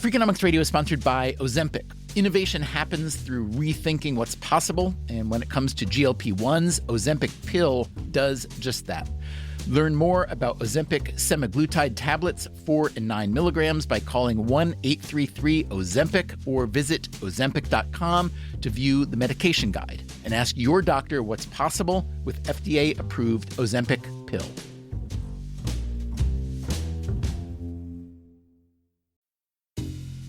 Freakonomics Radio is sponsored by Ozempic. Innovation happens through rethinking what's possible, and when it comes to GLP-1s, Ozempic pill does just that. Learn more about Ozempic semaglutide tablets, 4 and 9 milligrams, by calling 1-833-OZEMPIC or visit Ozempic.com to view the medication guide and ask your doctor what's possible with FDA-approved Ozempic pill.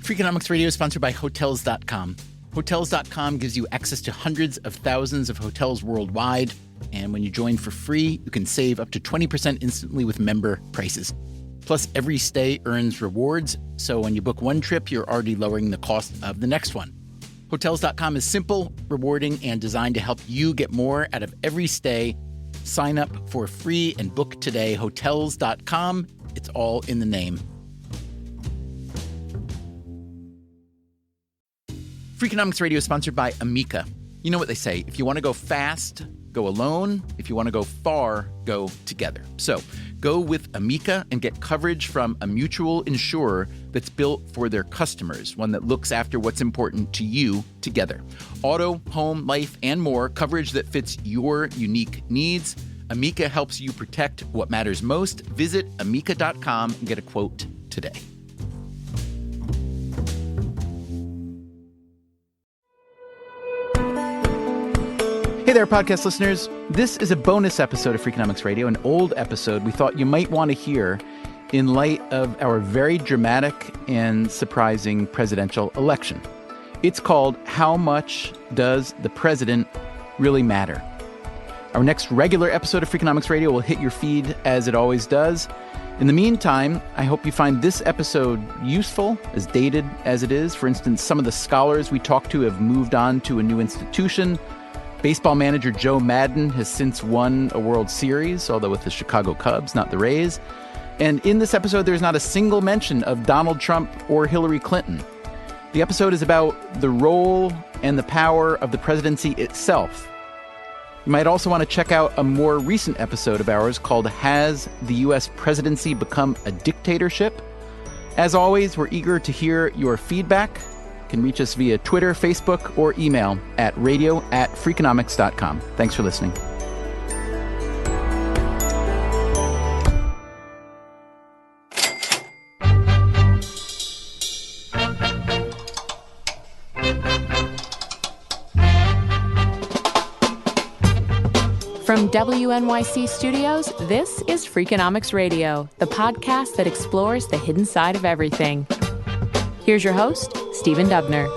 Freakonomics Radio is sponsored by Hotels.com. Hotels.com gives you access to hundreds of thousands of hotels worldwide, and when you join for free, you can save up to 20% instantly with member prices. Plus, every stay earns rewards, so when you book one trip, you're already lowering the cost of the next one. Hotels.com is simple, rewarding, and designed to help you get more out of every stay. Sign up for free and book today. Hotels.com. It's all in the name. Freakonomics Radio is sponsored by Amica. You know what they say, if you want to go fast, go alone. If you want to go far, go together. So go with Amica and get coverage from a mutual insurer that's built for their customers, one that looks after what's important to you together. Auto, home, life, and more, coverage that fits your unique needs. Amica helps you protect what matters most. Visit Amica.com and get a quote today. Hey there, podcast listeners. This is a bonus episode of Freakonomics Radio, an old episode we thought you might want to hear in light of our very dramatic and surprising presidential election. It's called How Much Does the President Really Matter? Our next regular episode of Freakonomics Radio will hit your feed as it always does. In the meantime, I hope you find this episode useful, as dated as it is. For instance, some of the scholars we talked to have moved on to a new institution. Baseball manager Joe Madden has since won a World Series, although with the Chicago Cubs, not the Rays. And in this episode, there's not a single mention of Donald Trump or Hillary Clinton. The episode is about the role and the power of the presidency itself. You might also want to check out a more recent episode of ours called Has the U.S. Presidency Become a Dictatorship? As always, we're eager to hear your feedback. You can reach us via Twitter, Facebook, or email at radio@freakonomics.com. Thanks for listening. From WNYC Studios, this is Freakonomics Radio, the podcast that explores the hidden side of everything. Here's your host, Stephen Dubner.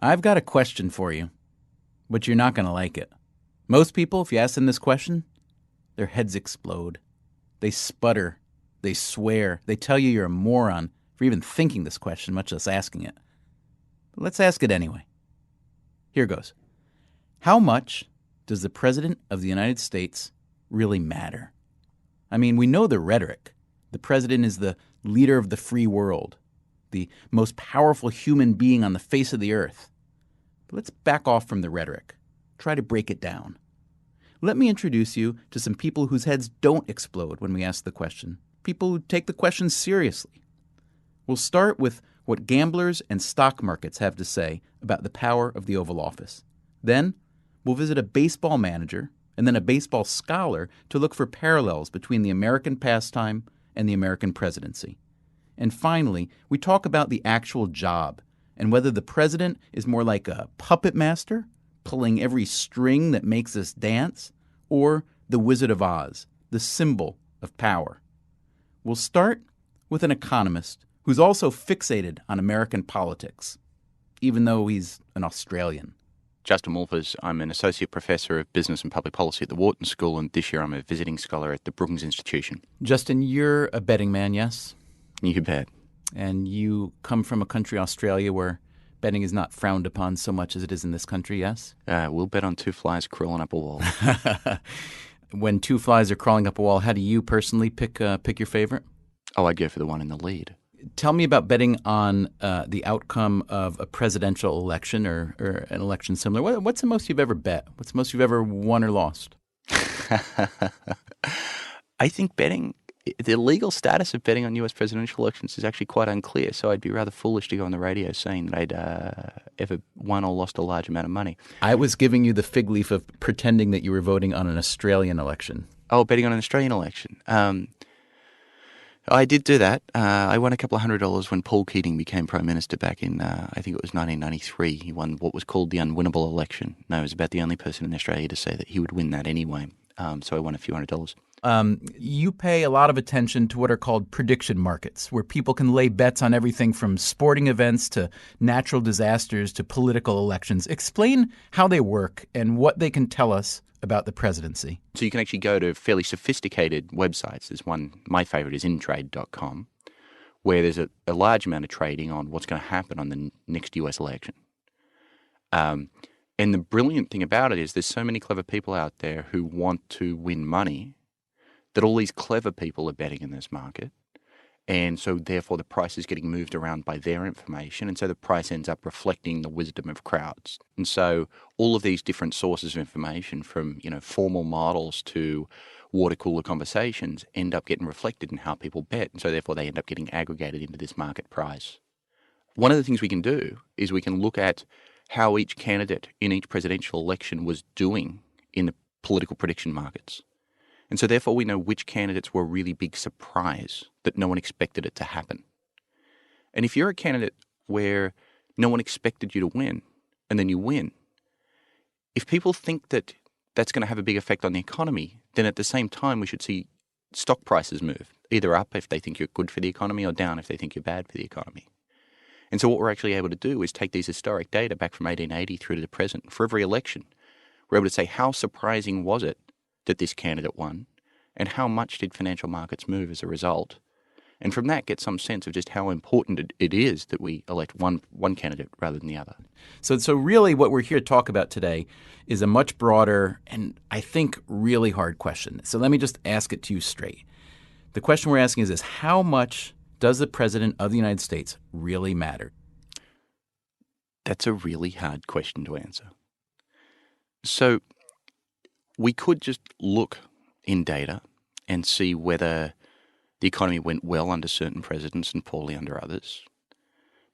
I've got a question for you, but you're not going to like it. Most people, if you ask them this question, their heads explode. They sputter. They swear. They tell you you're a moron for even thinking this question, much less asking it. But let's ask it anyway. Here goes. How much does the President of the United States really matter? I mean, we know the rhetoric. The president is the leader of the free world, the most powerful human being on the face of the earth. But let's back off from the rhetoric. Try to break it down. Let me introduce you to some people whose heads don't explode when we ask the question. People who take the question seriously. We'll start with what gamblers and stock markets have to say about the power of the Oval Office. Then we'll visit a baseball manager and then a baseball scholar to look for parallels between the American pastime and the American presidency. And finally, we talk about the actual job and whether the president is more like a puppet master, pulling every string that makes us dance, or the Wizard of Oz, the symbol of power. We'll start with an economist who's also fixated on American politics, even though he's an Australian. Justin Wolfers. I'm an associate professor of business and public policy at the Wharton School, and this year I'm a visiting scholar at the Brookings Institution. Justin, you're a betting man, yes? You bet. And you come from a country, Australia, where betting is not frowned upon so much as it is in this country, yes? We'll bet on two flies crawling up a wall. When two flies are crawling up a wall, how do you personally pick your favorite? Oh, I'd go for the one in the lead. Tell me about betting on the outcome of a presidential election or an election similar. What's the most you've ever bet? What's the most you've ever won or lost? I think betting the legal status of betting on US presidential elections is actually quite unclear, so I'd be rather foolish to go on the radio saying that I'd ever won or lost a large amount of money. I was giving you the fig leaf of pretending that you were voting on an Australian election. Oh, betting on an Australian election. I did do that. I won a couple of $100 when Paul Keating became Prime Minister back in, I think it was 1993. He won what was called the unwinnable election. No, he was about the only person in Australia to say that he would win that anyway. So I won a few $100. You pay a lot of attention to what are called prediction markets, where people can lay bets on everything from sporting events to natural disasters to political elections. Explain how they work and what they can tell us about the presidency. So you can actually go to fairly sophisticated websites. There's one, my favorite is intrade.com, where there's a large amount of trading on what's going to happen on the next US election. And the brilliant thing about it is there's so many clever people out there who want to win money that all these clever people are betting in this market. And so therefore the price is getting moved around by their information. And so the price ends up reflecting the wisdom of crowds. And so all of these different sources of information from, formal models to water cooler conversations end up getting reflected in how people bet. And so therefore they end up getting aggregated into this market price. One of the things we can do is we can look at how each candidate in each presidential election was doing in the political prediction markets. And so therefore we know which candidates were a really big surprise that no one expected it to happen. And if you're a candidate where no one expected you to win and then you win, if people think that that's going to have a big effect on the economy, then at the same time we should see stock prices move, either up if they think you're good for the economy or down if they think you're bad for the economy. And so what we're actually able to do is take these historic data back from 1880 through to the present. For every election, we're able to say how surprising was it that this candidate won, and how much did financial markets move as a result? And from that, get some sense of just how important it is that we elect one candidate rather than the other. So really what we're here to talk about today is a much broader and I think really hard question. So let me just ask it to you straight. The question we're asking is this: how much does the President of the United States really matter? That's a really hard question to answer. So we could just look in data and see whether the economy went well under certain presidents and poorly under others.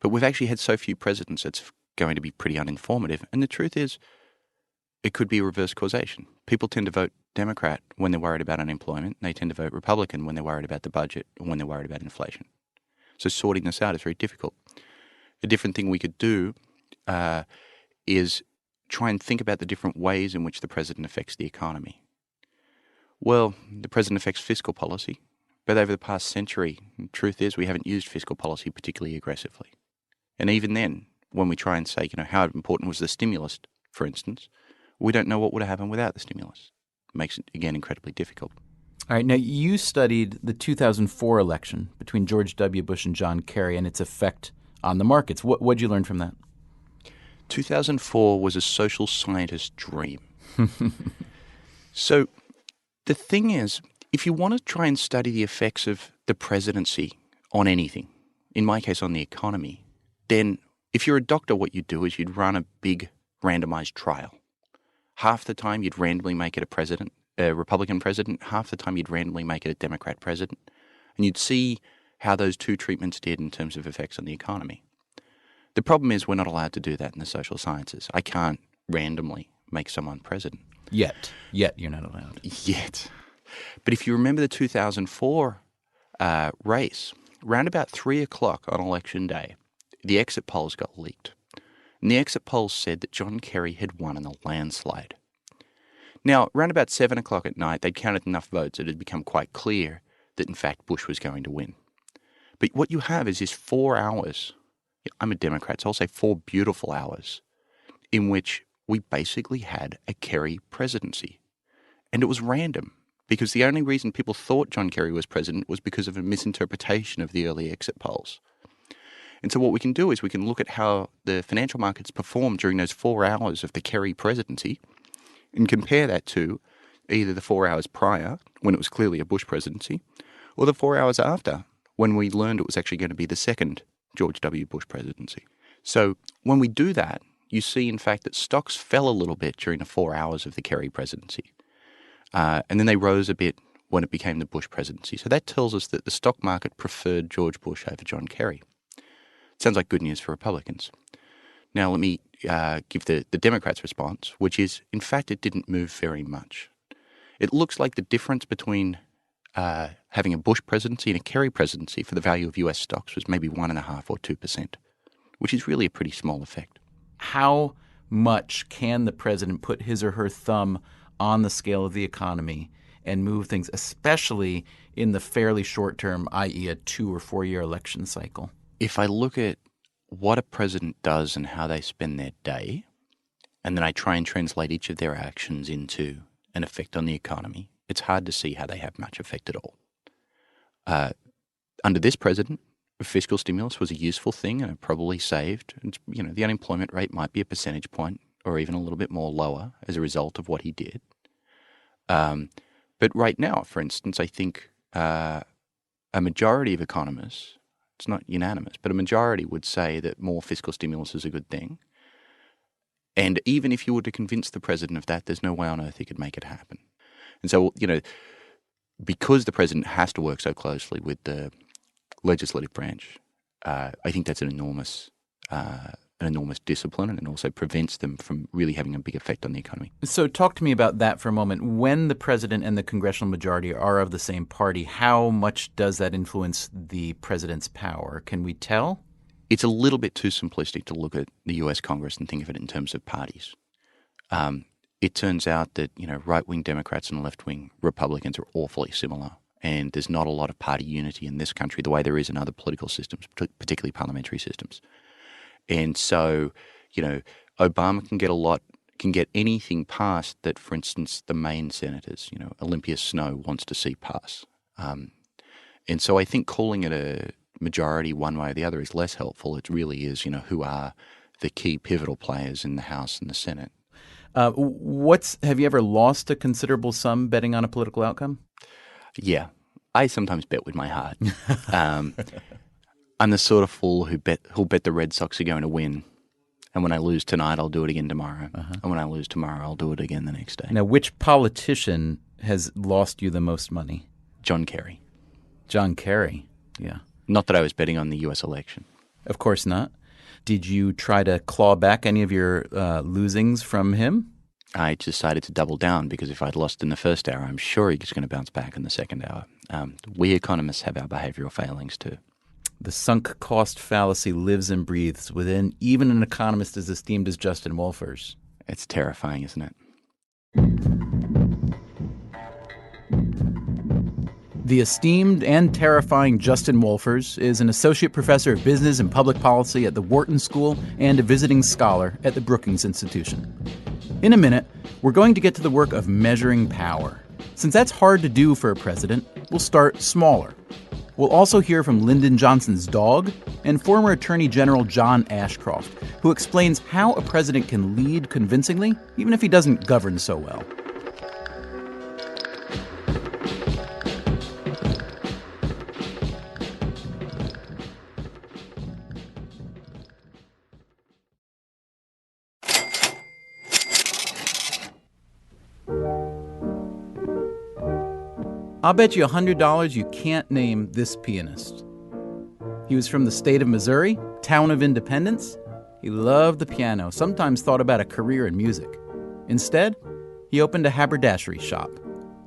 But we've actually had so few presidents, it's going to be pretty uninformative. And the truth is, it could be reverse causation. People tend to vote Democrat when they're worried about unemployment, and they tend to vote Republican when they're worried about the budget and when they're worried about inflation. So sorting this out is very difficult. A different thing we could do is try and think about the different ways in which the president affects the economy. Well, the president affects fiscal policy, but over the past century, the truth is we haven't used fiscal policy particularly aggressively. And even then, when we try and say, how important was the stimulus, for instance, we don't know what would have happened without the stimulus. It makes it, again, incredibly difficult. All right. Now, you studied the 2004 election between George W. Bush and John Kerry and its effect on the markets. What did you learn from that? 2004 was a social scientist's dream. So the thing is, if you want to try and study the effects of the presidency on anything, in my case on the economy, then if you're a doctor, what you'd do is you'd run a big randomized trial. Half the time you'd randomly make it a Republican president. Half the time you'd randomly make it a Democrat president. And you'd see how those two treatments did in terms of effects on the economy. The problem is we're not allowed to do that in the social sciences. I can't randomly make someone president. Yet you're not allowed. Yet. But if you remember the 2004 race, around about 3 o'clock on election day, the exit polls got leaked. And the exit polls said that John Kerry had won in a landslide. Now, around about 7 o'clock at night, they'd counted enough votes that it had become quite clear that, in fact, Bush was going to win. But what you have is this 4 hours. I'm a Democrat, so I'll say 4 beautiful hours in which we basically had a Kerry presidency. And it was random because the only reason people thought John Kerry was president was because of a misinterpretation of the early exit polls. And so what we can do is we can look at how the financial markets performed during those 4 hours of the Kerry presidency and compare that to either the 4 hours prior, when it was clearly a Bush presidency, or the 4 hours after, when we learned it was actually going to be the second George W. Bush presidency. So when we do that, you see, in fact, that stocks fell a little bit during the 4 hours of the Kerry presidency. And then they rose a bit when it became the Bush presidency. So that tells us that the stock market preferred George Bush over John Kerry. Sounds like good news for Republicans. Now let me give the Democrats' response, which is, in fact, it didn't move very much. It looks like the difference between having a Bush presidency and a Kerry presidency for the value of US stocks was maybe 1.5% or 2%, which is really a pretty small effect. How much can the president put his or her thumb on the scale of the economy and move things, especially in the fairly short term, i.e. a 2 or 4 year election cycle? If I look at what a president does and how they spend their day, and then I try and translate each of their actions into an effect on the economy, it's hard to see how they have much effect at all. Under this president, fiscal stimulus was a useful thing and it probably saved. The unemployment rate might be a percentage point or even a little bit more lower as a result of what he did. But right now, for instance, I think a majority of economists, it's not unanimous, but a majority would say that more fiscal stimulus is a good thing. And even if you were to convince the president of that, there's no way on earth he could make it happen. And so, because the president has to work so closely with the legislative branch, I think that's an enormous discipline, and it also prevents them from really having a big effect on the economy. So talk to me about that for a moment. When the president and the congressional majority are of the same party, how much does that influence the president's power? Can we tell? It's a little bit too simplistic to look at the US Congress and think of it in terms of parties. It turns out that right-wing Democrats and left-wing Republicans are awfully similar, and there's not a lot of party unity in this country the way there is in other political systems, particularly parliamentary systems. And so, Obama can get anything passed that, for instance, the Maine senators, Olympia Snowe wants to see pass. And so I think calling it a majority one way or the other is less helpful. It really is, who are the key pivotal players in the House and the Senate. Have you ever lost a considerable sum betting on a political outcome? Yeah, I sometimes bet with my heart. I'm the sort of fool who'll bet the Red Sox are going to win. And when I lose tonight, I'll do it again tomorrow. And when I lose tomorrow, I'll do it again the next day. Now, which politician has lost you the most money? John Kerry. John Kerry, yeah. Not that I was betting on the U.S. election. Of course not. Did you try to claw back any of your losings from him? I decided to double down because if I'd lost in the first hour, I'm sure he's going to bounce back in the second hour. We economists have our behavioral failings too. The sunk cost fallacy lives and breathes within even an economist as esteemed as Justin Wolfers. It's terrifying, isn't it? The esteemed and terrifying Justin Wolfers is an associate professor of business and public policy at the Wharton School and a visiting scholar at the Brookings Institution. In a minute, we're going to get to the work of measuring power. Since that's hard to do for a president, we'll start smaller. We'll also hear from Lyndon Johnson's dog and former Attorney General John Ashcroft, who explains how a president can lead convincingly, even if he doesn't govern so well. I'll bet you $100 you can't name this pianist. He was from the state of Missouri, town of Independence. He loved the piano, sometimes thought about a career in music. Instead, he opened a haberdashery shop.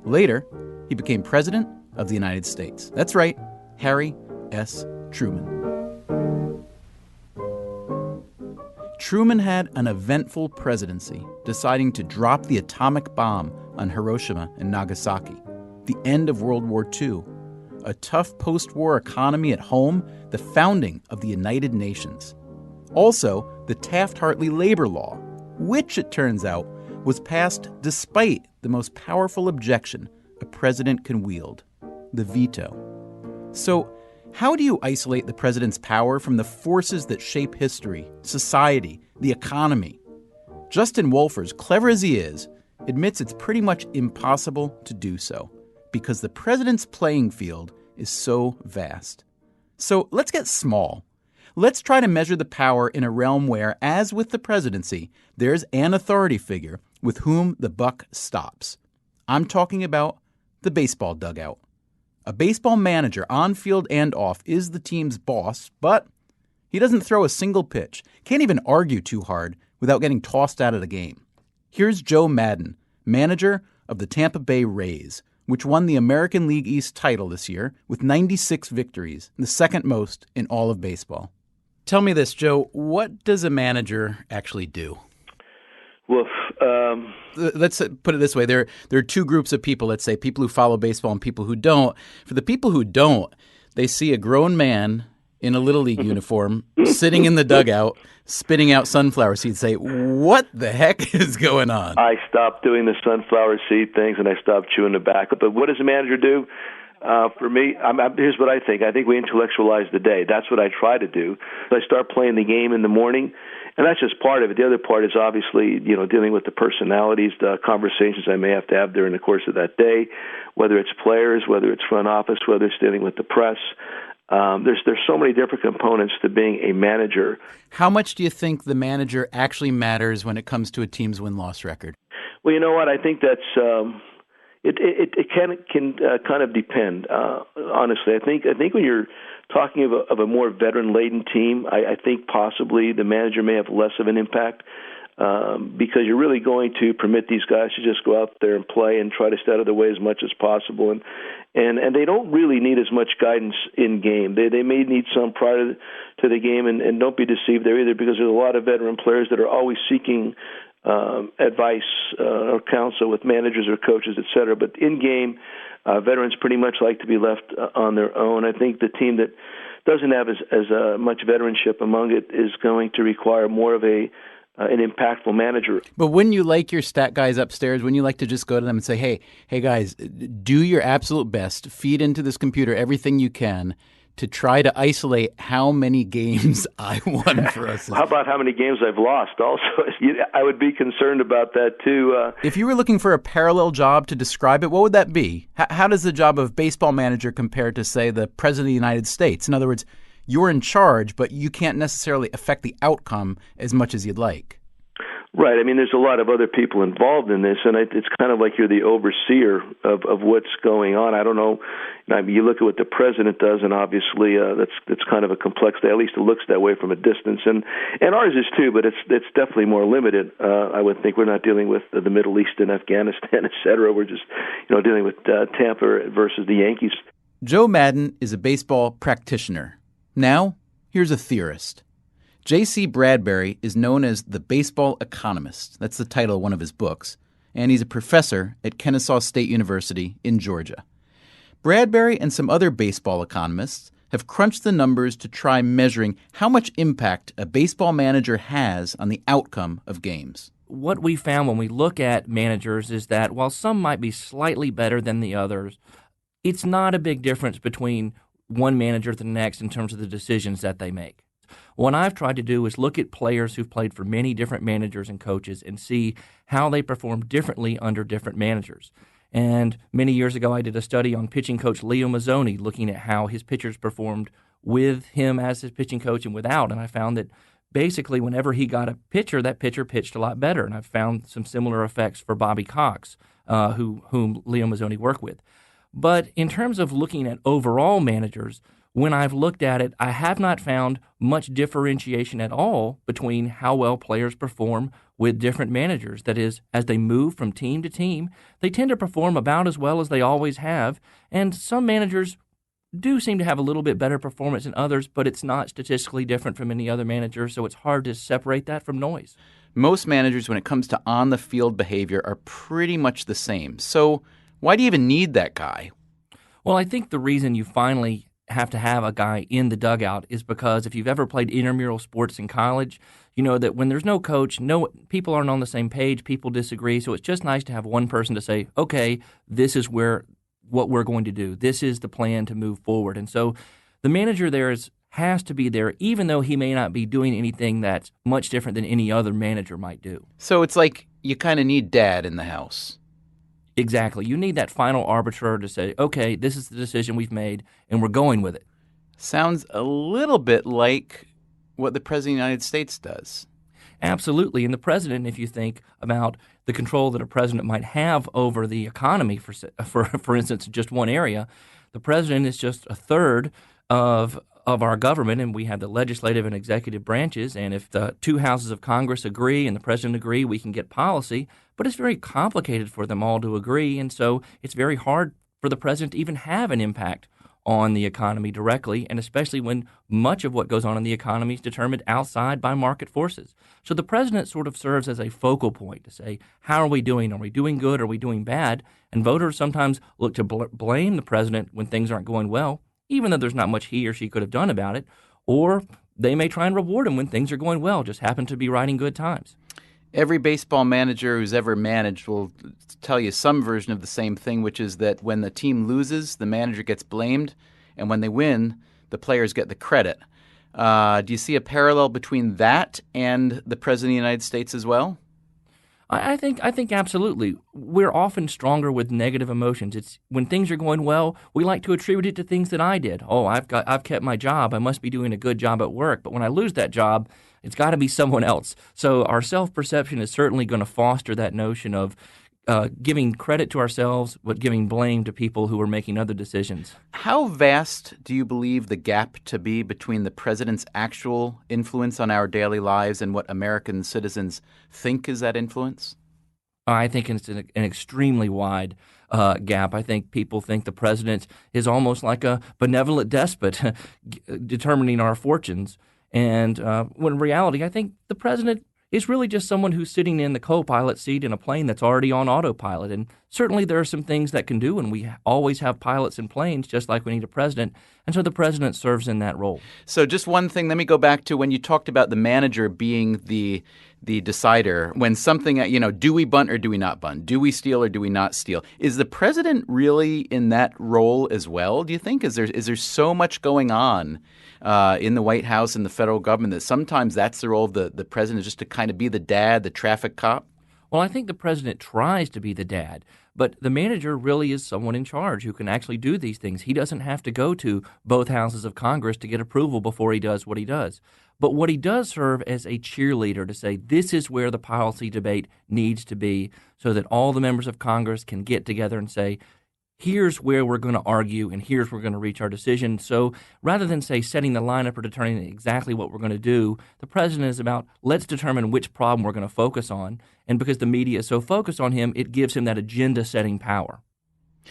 Later, he became president of the United States. That's right, Harry S. Truman. Truman had an eventful presidency, deciding to drop the atomic bomb on Hiroshima and Nagasaki. The end of World War II, a tough post-war economy at home, the founding of the United Nations. Also, the Taft-Hartley labor law, which, it turns out, was passed despite the most powerful objection a president can wield, the veto. So, how do you isolate the president's power from the forces that shape history, society, the economy? Justin Wolfers, clever as he is, admits it's pretty much impossible to do so, because the president's playing field is so vast. So let's get small. Let's try to measure the power in a realm where, as with the presidency, there's an authority figure with whom the buck stops. I'm talking about the baseball dugout. A baseball manager, on field and off, is the team's boss, but he doesn't throw a single pitch, can't even argue too hard without getting tossed out of the game. Here's Joe Maddon, manager of the Tampa Bay Rays, which won the American League East title this year with 96 victories, the second most in all of baseball. Tell me this, Joe, what does a manager actually do? Woof. Let's put it this way. There are two groups of people, let's say, people who follow baseball and people who don't. For the people who don't, they see a grown man in a Little League uniform sitting in the dugout, spitting out sunflower seeds, say, what the heck is going on? I stopped doing the sunflower seed things, and I stopped chewing tobacco. But what does a manager do? For me, here's what I think. I think we intellectualize the day. That's what I try to do. I start playing the game in the morning, and that's just part of it. The other part is obviously, dealing with the personalities, the conversations I may have to have during the course of that day, whether it's players, whether it's front office, whether it's dealing with the press. There's so many different components to being a manager. How much do you think the manager actually matters when it comes to a team's win-loss record? Well, you know what? I think that's it can kind of depend. Honestly, I think when you're talking of a more veteran-laden team, I think possibly the manager may have less of an impact. Because you're really going to permit these guys to just go out there and play and try to stay out of the way as much as possible. And they don't really need as much guidance in game. They may need some prior to the game, and don't be deceived there either, because there's a lot of veteran players that are always seeking advice or counsel with managers or coaches, et cetera. But in game, veterans pretty much like to be left on their own. I think the team that doesn't have as much veteranship among it is going to require more of an impactful manager. But wouldn't you like your stat guys upstairs, wouldn't you like to just go to them and say, hey guys, do your absolute best, feed into this computer everything you can to try to isolate how many games I won for us? How about how many games I've lost also? I would be concerned about that too. If you were looking for a parallel job to describe it, what would that be? How does the job of baseball manager compare to, say, the President of the United States? In other words, you're in charge, but you can't necessarily affect the outcome as much as you'd like. Right. I mean, there's a lot of other people involved in this, and it's kind of like you're the overseer of what's going on. I don't know. I mean, you look at what the president does, and obviously that's kind of a complex thing. At least it looks that way from a distance, and ours is too. But it's definitely more limited. I would think we're not dealing with the Middle East and Afghanistan, et cetera. We're just dealing with Tampa versus the Yankees. Joe Maddon is a baseball practitioner. Now, here's a theorist. J.C. Bradbury is known as the baseball economist. That's the title of one of his books. And he's a professor at Kennesaw State University in Georgia. Bradbury and some other baseball economists have crunched the numbers to try measuring how much impact a baseball manager has on the outcome of games. What we found when we look at managers is that while some might be slightly better than the others, it's not a big difference between one manager to the next in terms of the decisions that they make. What I've tried to do is look at players who've played for many different managers and coaches and see how they perform differently under different managers. And many years ago, I did a study on pitching coach Leo Mazzoni, looking at how his pitchers performed with him as his pitching coach and without. And I found that basically whenever he got a pitcher, that pitcher pitched a lot better. And I've found some similar effects for Bobby Cox, whom Leo Mazzoni worked with. But in terms of looking at overall managers, when I've looked at it, I have not found much differentiation at all between how well players perform with different managers. That is, as they move from team to team, they tend to perform about as well as they always have. And some managers do seem to have a little bit better performance than others, but it's not statistically different from any other manager, so it's hard to separate that from noise. Most managers, when it comes to on-the-field behavior, are pretty much the same. So why do you even need that guy? Well, I think the reason you finally have to have a guy in the dugout is because if you've ever played intramural sports in college, you know that when there's no coach, people aren't on the same page, people disagree, so it's just nice to have one person to say, okay, this is what we're going to do. This is the plan to move forward. And so the manager there has to be there, even though he may not be doing anything that's much different than any other manager might do. So it's like you kind of need dad in the house. Exactly. You need that final arbiter to say, okay, this is the decision we've made, and we're going with it. Sounds a little bit like what the President of the United States does. Absolutely. And the President, if you think about the control that a president might have over the economy, for instance, just one area. The president is just a third of our government, and we have the legislative and executive branches. And if the two houses of Congress agree and the president agree, we can get policy. But it's very complicated for them all to agree, and so it's very hard for the president to even have an impact on the economy directly, and especially when much of what goes on in the economy is determined outside by market forces. So the president sort of serves as a focal point to say, how are we doing? Are we doing good? Are we doing bad? And voters sometimes look to blame the president when things aren't going well, even though there's not much he or she could have done about it, or they may try and reward him when things are going well, just happen to be riding good times. Every baseball manager who's ever managed will tell you some version of the same thing, which is that when the team loses, the manager gets blamed, and when they win, the players get the credit. Do you see a parallel between that and the President of the United States as well? I think absolutely. We're often stronger with negative emotions. It's when things are going well, we like to attribute it to things that I did. Oh, I've kept my job. I must be doing a good job at work. But when I lose that job, it's got to be someone else. So our self-perception is certainly going to foster that notion of giving credit to ourselves, but giving blame to people who are making other decisions. How vast do you believe the gap to be between the president's actual influence on our daily lives and what American citizens think is that influence? I think it's an extremely wide gap. I think people think the president is almost like a benevolent despot determining our fortunes. And when in reality, I think the president is really just someone who's sitting in the co-pilot seat in a plane that's already on autopilot. And certainly there are some things that can do, and we always have pilots in planes, just like we need a president. And so the president serves in that role. So just one thing, let me go back to when you talked about the manager being the decider. When something, do we bunt or do we not bunt? Do we steal or do we not steal? Is the president really in that role as well, do you think? Is there so much going on in the White House and the federal government that sometimes that's the role of the president, is just to kind of be the dad, the traffic cop? Well, I think the president tries to be the dad, but the manager really is someone in charge who can actually do these things. He doesn't have to go to both houses of Congress to get approval before he does what he does. But what he does serve as a cheerleader to say this is where the policy debate needs to be so that all the members of Congress can get together and say, here's where we're going to argue and here's where we're going to reach our decision. So rather than, say, setting the lineup or determining exactly what we're going to do, the president is about let's determine which problem we're going to focus on. And because the media is so focused on him, it gives him that agenda-setting power.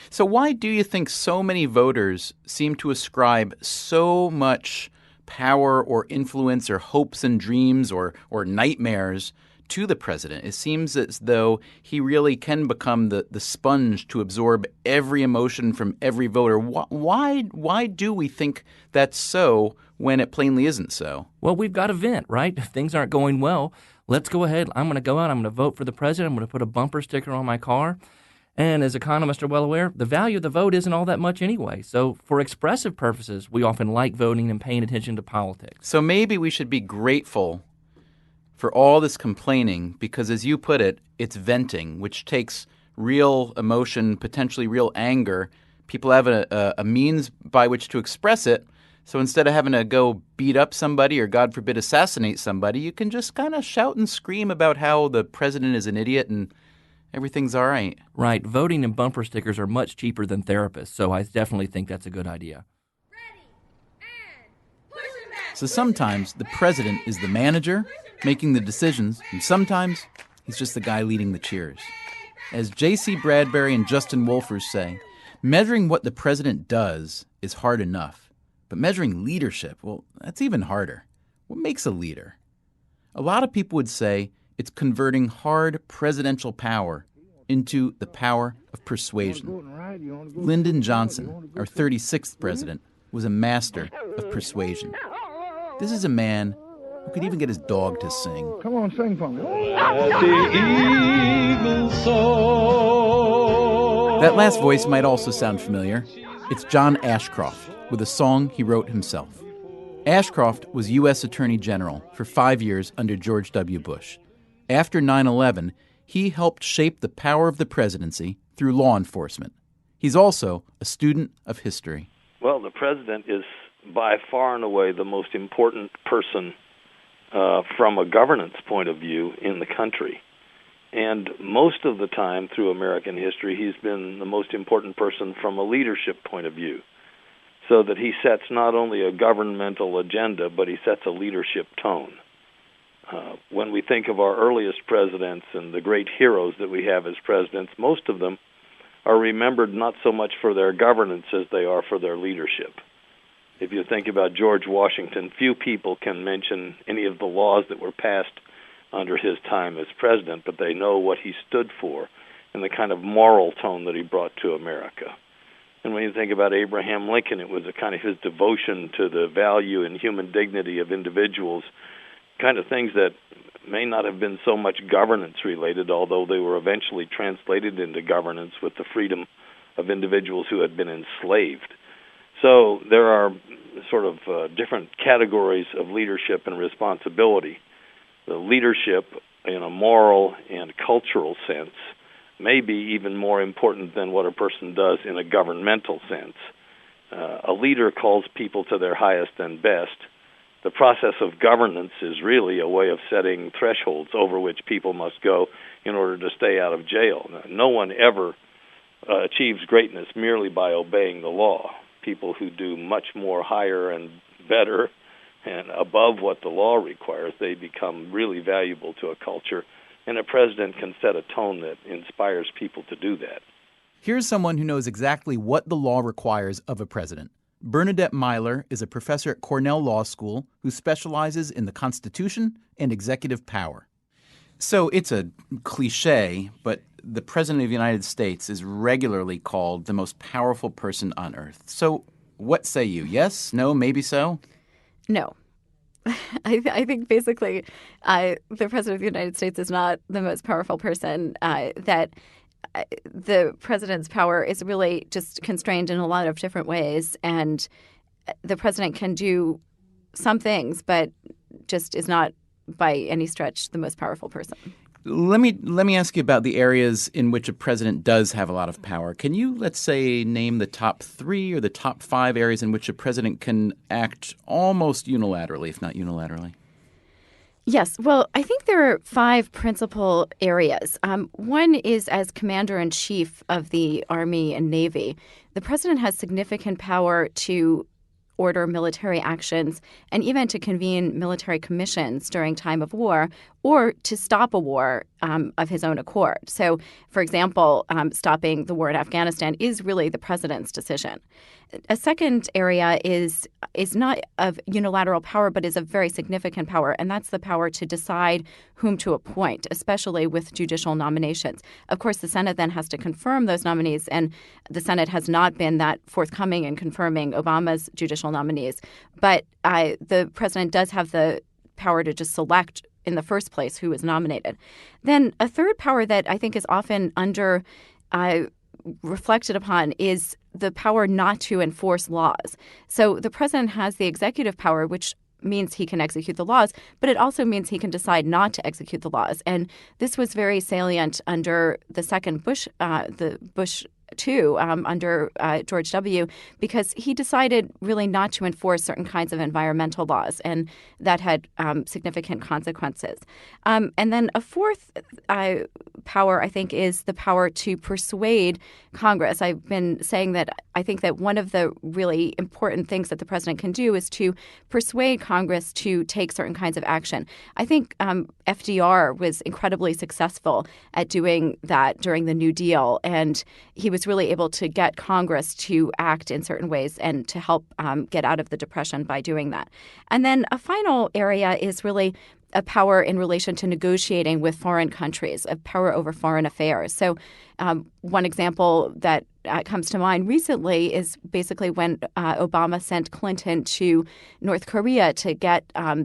So why do you think so many voters seem to ascribe so much power or influence or hopes and dreams or nightmares to the president? It seems as though he really can become the sponge to absorb every emotion from every voter. Why do we think that's so when it plainly isn't so? Well, we've got to vent, right? If things aren't going well, let's go ahead. I'm going to go out. I'm going to vote for the president. I'm going to put a bumper sticker on my car. And as economists are well aware, the value of the vote isn't all that much anyway. So for expressive purposes, we often like voting and paying attention to politics. So maybe we should be grateful for all this complaining because, as you put it, it's venting, which takes real emotion, potentially real anger. People have a means by which to express it. So instead of having to go beat up somebody or, God forbid, assassinate somebody, you can just kind of shout and scream about how the president is an idiot and everything's all right. Right. Voting and bumper stickers are much cheaper than therapists, so I definitely think that's a good idea. So sometimes the president is the manager making the decisions, and sometimes he's just the guy leading the cheers. As J.C. Bradbury and Justin Wolfers say, measuring what the president does is hard enough, but measuring leadership, well, that's even harder. What makes a leader? A lot of people would say it's converting hard presidential power into the power of persuasion. Lyndon Johnson, our 36th president, was a master of persuasion. This is a man who could even get his dog to sing. Come on, sing for me. That last voice might also sound familiar. It's John Ashcroft with a song he wrote himself. Ashcroft was U.S. Attorney General for 5 years under George W. Bush. After 9/11, he helped shape the power of the presidency through law enforcement. He's also a student of history. Well, the president is by far and away the most important person from a governance point of view in the country. And most of the time through American history, he's been the most important person from a leadership point of view, so that he sets not only a governmental agenda, but he sets a leadership tone. When we think of our earliest presidents and the great heroes that we have as presidents, most of them are remembered not so much for their governance as they are for their leadership. If you think about George Washington, few people can mention any of the laws that were passed under his time as president, but they know what he stood for and the kind of moral tone that he brought to America. And when you think about Abraham Lincoln, it was a kind of his devotion to the value and human dignity of individuals, kind of things that may not have been so much governance related, although they were eventually translated into governance with the freedom of individuals who had been enslaved. So there are sort of different categories of leadership and responsibility. The leadership in a moral and cultural sense may be even more important than what a person does in a governmental sense. A leader calls people to their highest and best. The process of governance is really a way of setting thresholds over which people must go in order to stay out of jail. No one ever achieves greatness merely by obeying the law. People who do much more higher and better and above what the law requires, they become really valuable to a culture, and a president can set a tone that inspires people to do that. Here's someone who knows exactly what the law requires of a president. Bernadette Myler is a professor at Cornell Law School who specializes in the Constitution and executive power. So it's a cliche, but the President of the United States is regularly called the most powerful person on earth. So what say you? Yes? No? Maybe so? No. I think basically the President of the United States is not the most powerful person, that the president's power is really just constrained in a lot of different ways. And the president can do some things, but just is not by any stretch the most powerful person. Let me ask you about the areas in which a president does have a lot of power. Can you, let's say, name the top 3 or the top 5 areas in which a president can act almost unilaterally, if not unilaterally? Yes. Well, I think there are 5 principal areas. One is as commander-in-chief of the Army and Navy. The president has significant power to order military actions and even to convene military commissions during time of war or to stop a war of his own accord. So, for example, stopping the war in Afghanistan is really the president's decision. A second area is not of unilateral power, but is of very significant power, and that's the power to decide whom to appoint, especially with judicial nominations. Of course, the Senate then has to confirm those nominees, and the Senate has not been that forthcoming in confirming Obama's judicial nominees. But the president does have the power to just select in the first place who is nominated. Then a third power that I think is often reflected upon is the power not to enforce laws. So the president has the executive power, which means he can execute the laws, but it also means he can decide not to execute the laws. And this was very salient under the second Bush II, under George W., because he decided really not to enforce certain kinds of environmental laws, and that had significant consequences. And then a fourth power, I think, is the power to persuade Congress. I've been saying that I think that one of the really important things that the president can do is to persuade Congress to take certain kinds of action. I think FDR was incredibly successful at doing that during the New Deal, and he was really able to get Congress to act in certain ways and to help get out of the Depression by doing that. And then a final area is really a power in relation to negotiating with foreign countries, a power over foreign affairs. So one example that comes to mind recently is basically when Obama sent Clinton to North Korea to get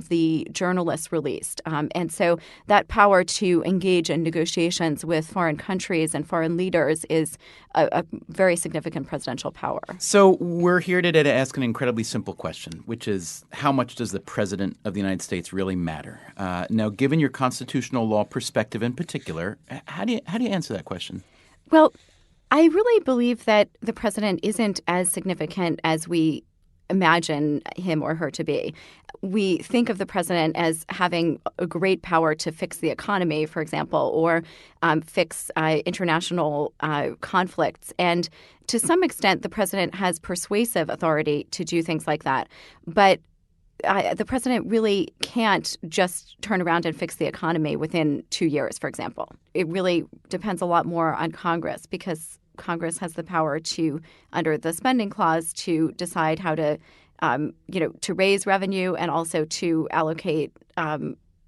the journalists released. And so that power to engage in negotiations with foreign countries and foreign leaders is a very significant presidential power. So we're here today to ask an incredibly simple question, which is how much does the president of the United States really matter? Now, given your constitutional law perspective in particular, how do you answer that question? Well, I really believe that the president isn't as significant as we imagine him or her to be. We think of the president as having a great power to fix the economy, for example, or fix international conflicts. And to some extent, the president has persuasive authority to do things like that. But the president really can't just turn around and fix the economy within 2 years, for example. It really depends a lot more on Congress, because Congress has the power to, under the spending clause, to decide how to, to raise revenue and also to allocate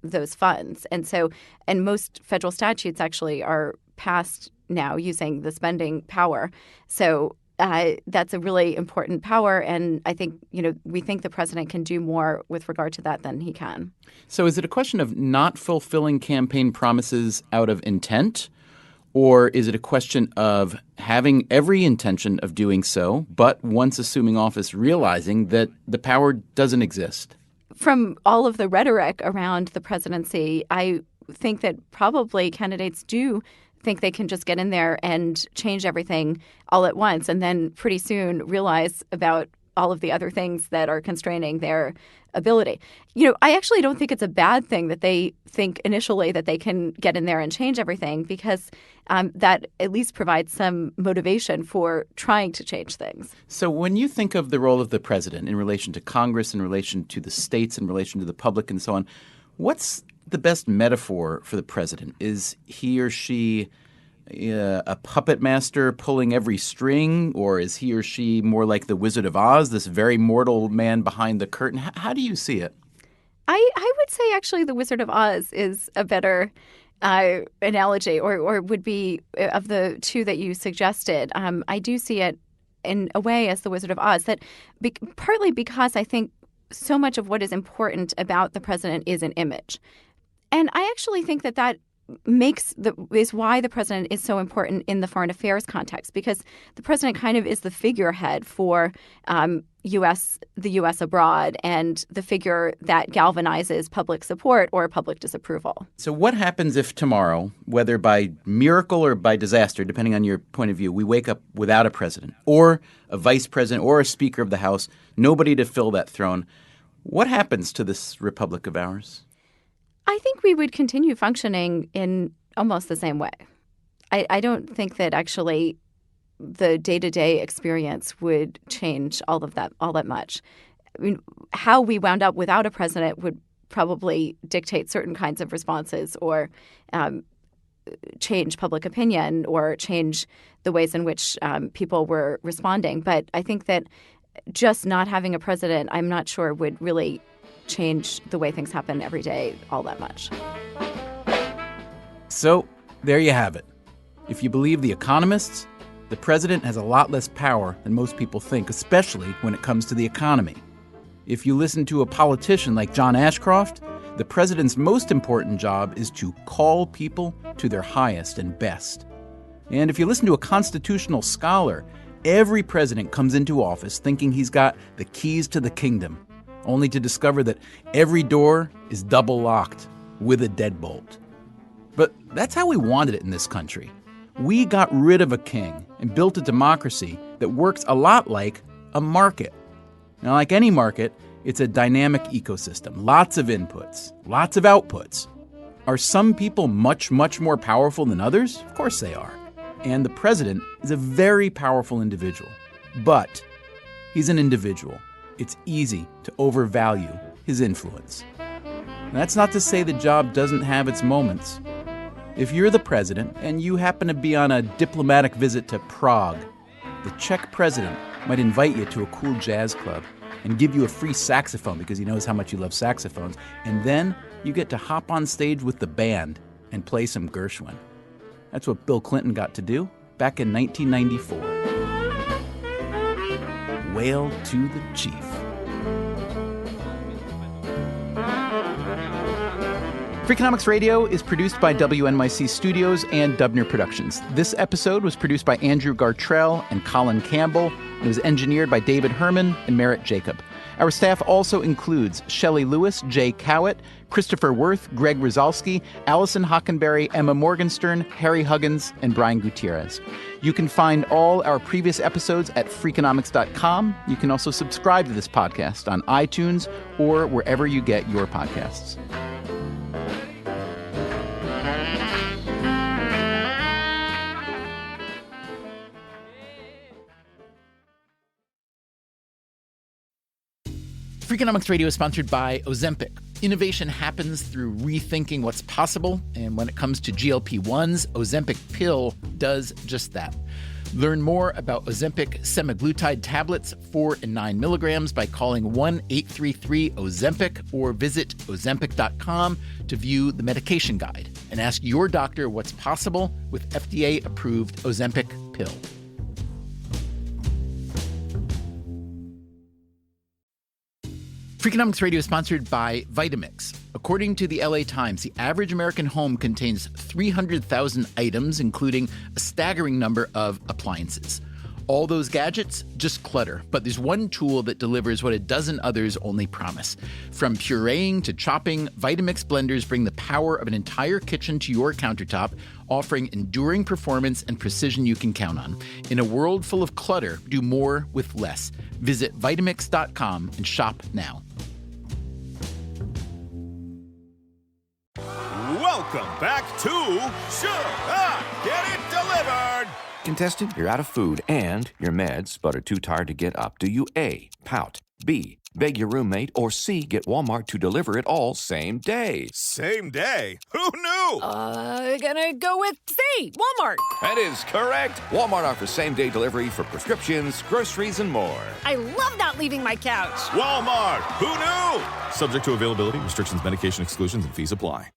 those funds. And most federal statutes actually are passed now using the spending power. So that's a really important power, and I think, we think the president can do more with regard to that than he can. So is it a question of not fulfilling campaign promises out of intent, or is it a question of having every intention of doing so, but once assuming office realizing that the power doesn't exist? From all of the rhetoric around the presidency, I think that probably candidates do think they can just get in there and change everything all at once, and then pretty soon realize about all of the other things that are constraining their ability. I actually don't think it's a bad thing that they think initially that they can get in there and change everything, because that at least provides some motivation for trying to change things. So when you think of the role of the president in relation to Congress, in relation to the states, in relation to the public and so on, what's the best metaphor for the president? Is he or she a puppet master pulling every string, or is he or she more like the Wizard of Oz, this very mortal man behind the curtain? How do you see it? I would say actually the Wizard of Oz is a better analogy, or would be of the two that you suggested. I do see it in a way as the Wizard of Oz, that partly because I think so much of what is important about the president is an image. And I actually think that is why the president is so important in the foreign affairs context, because the president kind of is the figurehead for the U.S. abroad, and the figure that galvanizes public support or public disapproval. So what happens if tomorrow, whether by miracle or by disaster, depending on your point of view, we wake up without a president or a vice president or a speaker of the House, nobody to fill that throne? What happens to this republic of ours? I think we would continue functioning in almost the same way. I don't think that actually the day-to-day experience would change all that much. I mean, how we wound up without a president would probably dictate certain kinds of responses, or change public opinion, or change the ways in which people were responding. But I think that just not having a president, I'm not sure would really change the way things happen every day all that much. So there you have it. If you believe the economists, the president has a lot less power than most people think, especially when it comes to the economy. If you listen to a politician like John Ashcroft, the president's most important job is to call people to their highest and best. And if you listen to a constitutional scholar, every president comes into office thinking he's got the keys to the kingdom, only to discover that every door is double locked with a deadbolt. But that's how we wanted it in this country. We got rid of a king and built a democracy that works a lot like a market. Now, like any market, it's a dynamic ecosystem, lots of inputs, lots of outputs. Are some people much, much more powerful than others? Of course they are. And the president is a very powerful individual. But he's an individual. It's easy to overvalue his influence. And that's not to say the job doesn't have its moments. If you're the president and you happen to be on a diplomatic visit to Prague, the Czech president might invite you to a cool jazz club and give you a free saxophone because he knows how much you love saxophones. And then you get to hop on stage with the band and play some Gershwin. That's what Bill Clinton got to do back in 1994. Wail to the chief. Freakonomics Radio is produced by WNYC Studios and Dubner Productions. This episode was produced by Andrew Gartrell and Colin Campbell. It was engineered by David Herman and Merritt Jacob. Our staff also includes Shelley Lewis, Jay Cowett, Christopher Worth, Greg Rosalski, Allison Hockenberry, Emma Morgenstern, Harry Huggins, and Brian Gutierrez. You can find all our previous episodes at Freakonomics.com. You can also subscribe to this podcast on iTunes or wherever you get your podcasts. Freakonomics Radio is sponsored by Ozempic. Innovation happens through rethinking what's possible, and when it comes to GLP-1s, Ozempic pill does just that. Learn more about Ozempic semaglutide tablets, 4 and 9 milligrams, by calling 1-833-OZEMPIC or visit Ozempic.com to view the medication guide and ask your doctor what's possible with FDA-approved Ozempic pill. Freakonomics Radio is sponsored by Vitamix. According to the LA Times, the average American home contains 300,000 items, including a staggering number of appliances. All those gadgets, just clutter. But there's one tool that delivers what a dozen others only promise. From pureeing to chopping, Vitamix blenders bring the power of an entire kitchen to your countertop, offering enduring performance and precision you can count on. In a world full of clutter, do more with less. Visit Vitamix.com and shop now. Welcome back to Get It Delivered! Contestant, you're out of food and your meds, but are too tired to get up. Do you A, pout, B, beg your roommate, or C, get Walmart to deliver it all same day? Same day? Who knew? Gonna go with C, Walmart. That is correct. Walmart offers same-day delivery for prescriptions, groceries, and more. I love not leaving my couch. Walmart! Who knew? Subject to availability, restrictions, medication exclusions, and fees apply.